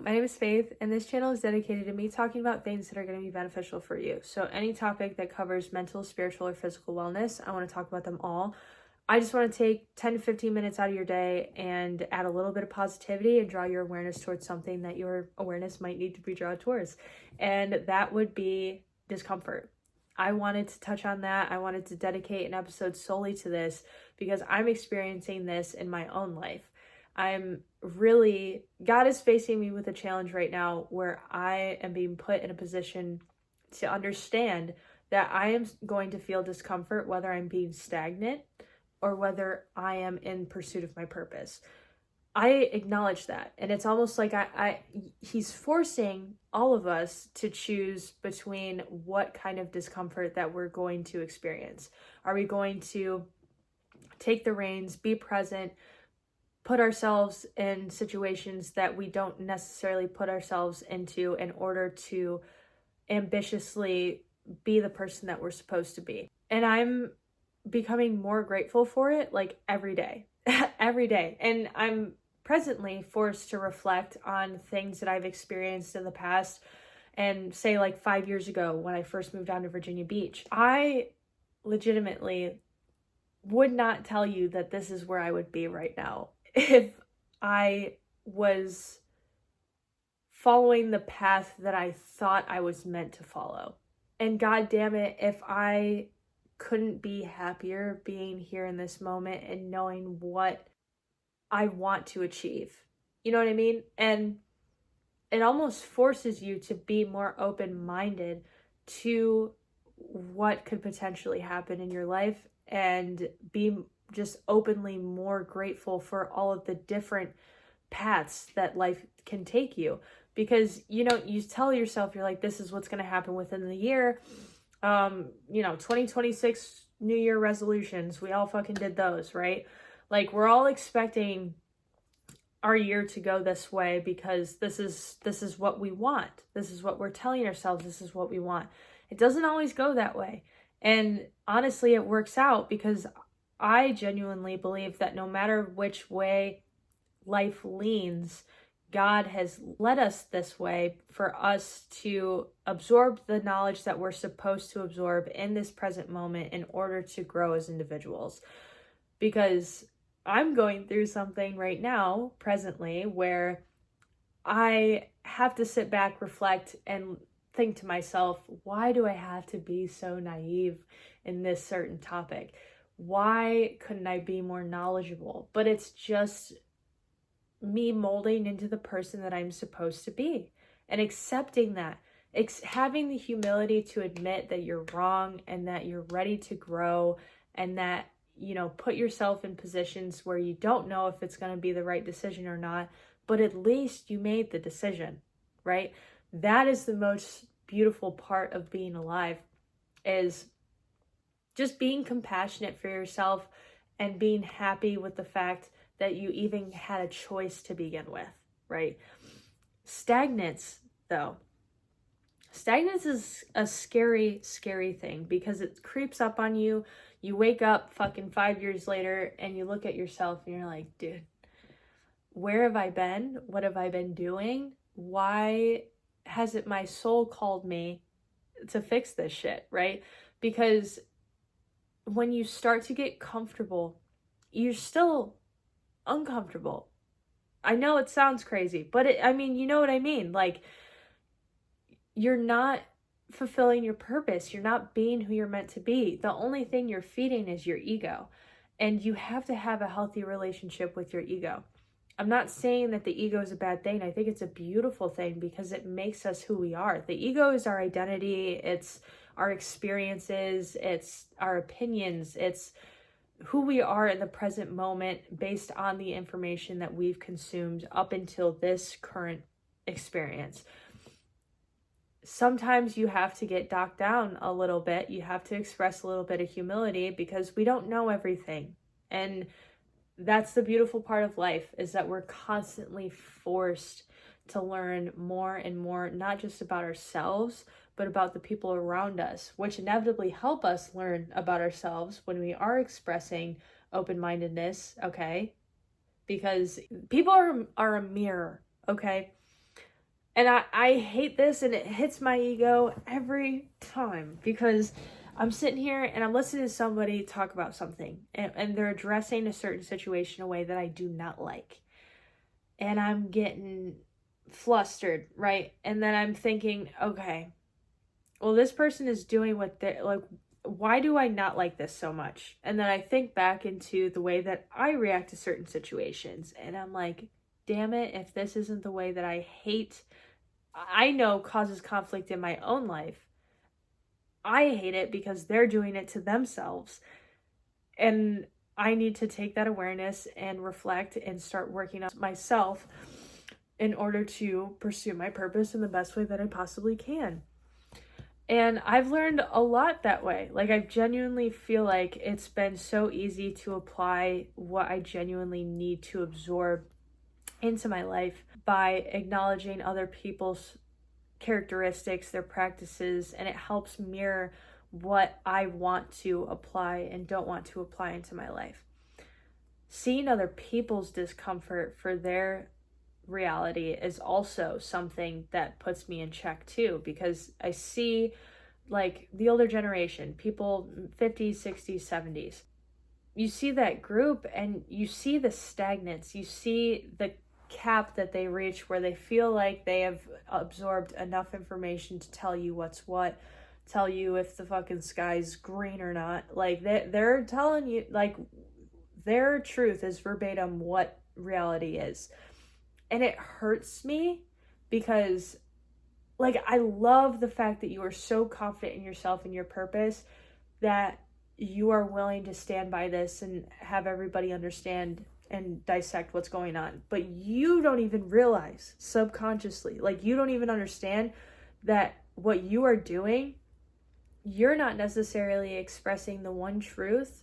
my name is Faith, and this channel is dedicated to me talking about things that are going to be beneficial for you. So any topic that covers mental, spiritual, or physical wellness, I want to talk about them all. I just want to take 10 to 15 minutes out of your day and add a little bit of positivity and draw your awareness towards something that your awareness might need to be drawn towards. And that would be discomfort. I wanted to touch on that. I wanted to dedicate an episode solely to this because I'm experiencing this in my own life. God is facing me with a challenge right now where I am being put in a position to understand that I am going to feel discomfort whether I'm being stagnant or whether I am in pursuit of my purpose. I acknowledge that. And it's almost like he's forcing all of us to choose between what kind of discomfort that we're going to experience. Are we going to take the reins, be present, put ourselves in situations that we don't necessarily put ourselves into in order to ambitiously be the person that we're supposed to be? And I'm becoming more grateful for it, like every day, every day. And I'm presently forced to reflect on things that I've experienced in the past and say like 5 years ago when I first moved down to Virginia Beach. I legitimately would not tell you that this is where I would be right now if I was following the path that I thought I was meant to follow. And God damn it, if I couldn't be happier being here in this moment and knowing what I want to achieve. You know what I mean? And it almost forces you to be more open-minded to what could potentially happen in your life and be just openly more grateful for all of the different paths that life can take you. Because, you tell yourself, you're like, this is what's going to happen within the year. 2026 New Year resolutions, we all fucking did those, right? Like, we're all expecting our year to go this way because this is what we want. This is what we're telling ourselves. This is what we want. It doesn't always go that way. And honestly, it works out because I genuinely believe that no matter which way life leans, God has led us this way for us to absorb the knowledge that we're supposed to absorb in this present moment in order to grow as individuals. Because I'm going through something right now, presently, where I have to sit back, reflect, and think to myself, why do I have to be so naive in this certain topic? Why couldn't I be more knowledgeable? But it's just me molding into the person that I'm supposed to be and accepting that. Having the humility to admit that you're wrong and that you're ready to grow and that, put yourself in positions where you don't know if it's going to be the right decision or not, but at least you made the decision, right? That is the most beautiful part of being alive, is just being compassionate for yourself and being happy with the fact that you even had a choice to begin with, right? Stagnance is a scary, scary thing because it creeps up on you. You wake up fucking 5 years later and you look at yourself and you're like, dude, where have I been? What have I been doing? Why hasn't my soul called me to fix this shit, right? Because when you start to get comfortable, you're still uncomfortable. I know it sounds crazy, but you know what I mean? Like, you're not fulfilling your purpose. You're not being who you're meant to be. The only thing you're feeding is your ego. And you have to have a healthy relationship with your ego. I'm not saying that the ego is a bad thing. I think it's a beautiful thing because it makes us who we are. The ego is our identity. It's our experiences. It's our opinions. It's who we are in the present moment based on the information that we've consumed up until this current experience. Sometimes you have to get docked down a little bit. You have to express a little bit of humility because we don't know everything. And that's the beautiful part of life, is that we're constantly forced to learn more and more, not just about ourselves, but about the people around us, which inevitably help us learn about ourselves when we are expressing open-mindedness, okay? Because people are a mirror, okay? And I hate this, and it hits my ego every time, because I'm sitting here and I'm listening to somebody talk about something, and they're addressing a certain situation in a way that I do not like. And I'm getting flustered, right? And then I'm thinking, okay, well, this person is doing what they're like, why do I not like this so much? And then I think back into the way that I react to certain situations, and I'm like, damn it, if this isn't the way that I know causes conflict in my own life, I hate it because they're doing it to themselves. And I need to take that awareness and reflect and start working on myself in order to pursue my purpose in the best way that I possibly can. And I've learned a lot that way. Like, I genuinely feel like it's been so easy to apply what I genuinely need to absorb into my life by acknowledging other people's characteristics, their practices, and it helps mirror what I want to apply and don't want to apply into my life. Seeing other people's discomfort for their reality is also something that puts me in check too, because I see, like, the older generation, people 50s, 60s, 70s. You see that group and you see the stagnance, you see the cap that they reach where they feel like they have absorbed enough information to tell you what's what, tell you if the fucking sky's green or not. Like, they're telling you, like, their truth is verbatim what reality is. And it hurts me because, like, I love the fact that you are so confident in yourself and your purpose that you are willing to stand by this and have everybody understand and dissect what's going on. But you don't even realize subconsciously, like, you don't even understand that what you are doing, you're not necessarily expressing the one truth,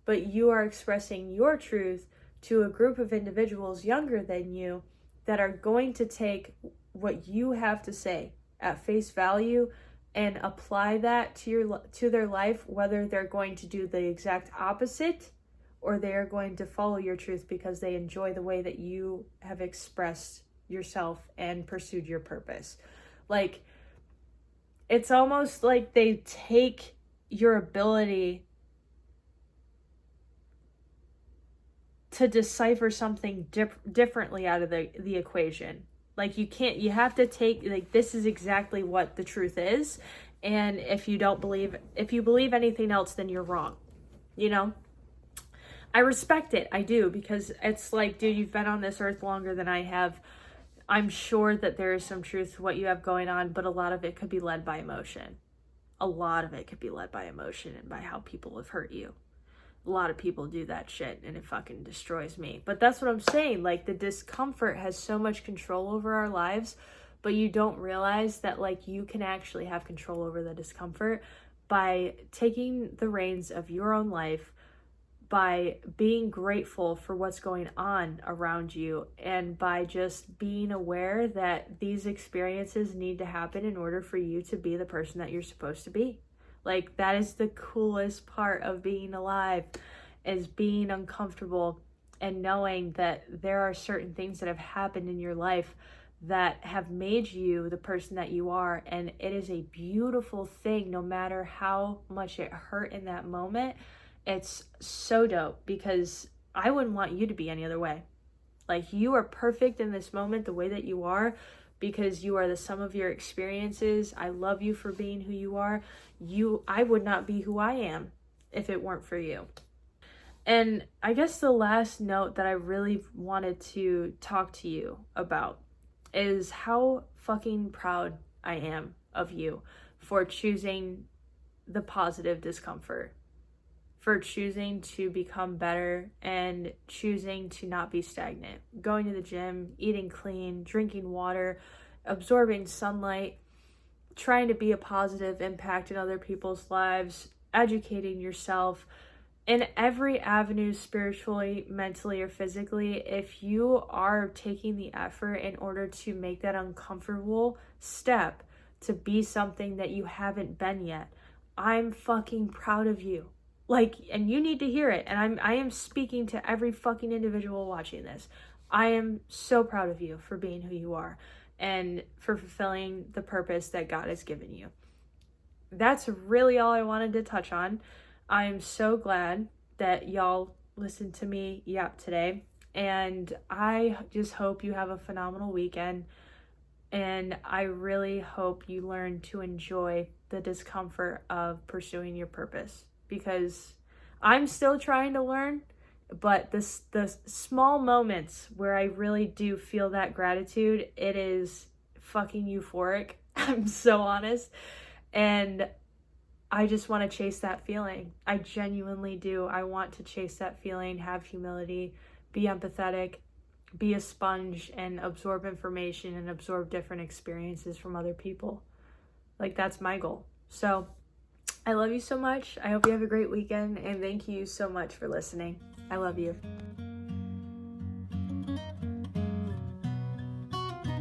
but you are expressing your truth to a group of individuals younger than you that are going to take what you have to say at face value and apply that to their life, whether they're going to do the exact opposite or they are going to follow your truth because they enjoy the way that you have expressed yourself and pursued your purpose. Like, it's almost like they take your ability to decipher something differently out of the equation. Like, you have to take, like, this is exactly what the truth is. And if you believe anything else, then you're wrong. You know? I respect it. I do, because it's like, dude, you've been on this earth longer than I have. I'm sure that there is some truth to what you have going on, but a lot of it could be led by emotion. A lot of it could be led by emotion and by how people have hurt you. A lot of people do that shit and it fucking destroys me. But that's what I'm saying. Like, the discomfort has so much control over our lives, but you don't realize that, like, you can actually have control over the discomfort by taking the reins of your own life, by being grateful for what's going on around you, and by just being aware that these experiences need to happen in order for you to be the person that you're supposed to be. Like, that is the coolest part of being alive, is being uncomfortable and knowing that there are certain things that have happened in your life that have made you the person that you are. And it is a beautiful thing, no matter how much it hurt in that moment. It's so dope, because I wouldn't want you to be any other way. Like, you are perfect in this moment the way that you are, because you are the sum of your experiences. I love you for being who you are. I would not be who I am if it weren't for you. And I guess the last note that I really wanted to talk to you about is how fucking proud I am of you for choosing the positive discomfort, for choosing to become better and choosing to not be stagnant. Going to the gym, eating clean, drinking water, absorbing sunlight, trying to be a positive impact in other people's lives, educating yourself in every avenue, spiritually, mentally, or physically. If you are taking the effort in order to make that uncomfortable step to be something that you haven't been yet, I'm fucking proud of you. Like, and you need to hear it. And I am speaking to every fucking individual watching this. I am so proud of you for being who you are. and for fulfilling the purpose that God has given you. That's really all I wanted to touch on. I'm so glad that y'all listened to me yap today, and I just hope you have a phenomenal weekend, and I really hope you learn to enjoy the discomfort of pursuing your purpose, because I'm still trying to learn, but the small moments where I really do feel that gratitude, it is fucking euphoric. I'm so honest. And I just want to chase that feeling. I genuinely do. I want to chase that feeling, have humility, be empathetic, be a sponge, and absorb information and absorb different experiences from other people. Like, that's my goal. So I love you so much. I hope you have a great weekend, and thank you so much for listening. I love you.